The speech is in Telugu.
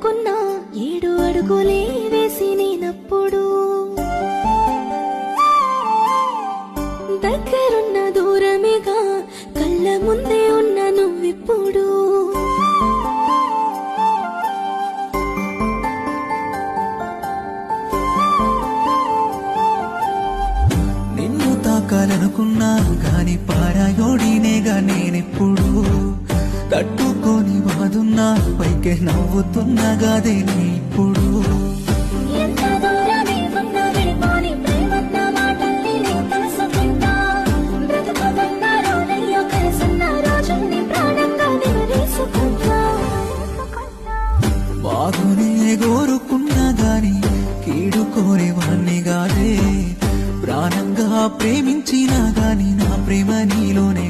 అనుకున్నా 7 అడుగులే వేసి నేనప్పుడు దగ్గరున్న దూరమేగా కళ్ళ ముందే ఉన్న నువ్విప్పుడు నిన్ను తాకాలనుకున్నా గాని పారాయోడినేగా నేనెప్పుడు తట్టుకొని బాదున్నా పైకే నవ్వుతున్నా గాదే నీ ఇప్పుడు బాగునే కోరుకున్నా గాని కీడు కోరేవాణ్ణి గాదే ప్రాణంగా ప్రేమించినా గాని నా ప్రేమ నీలోనే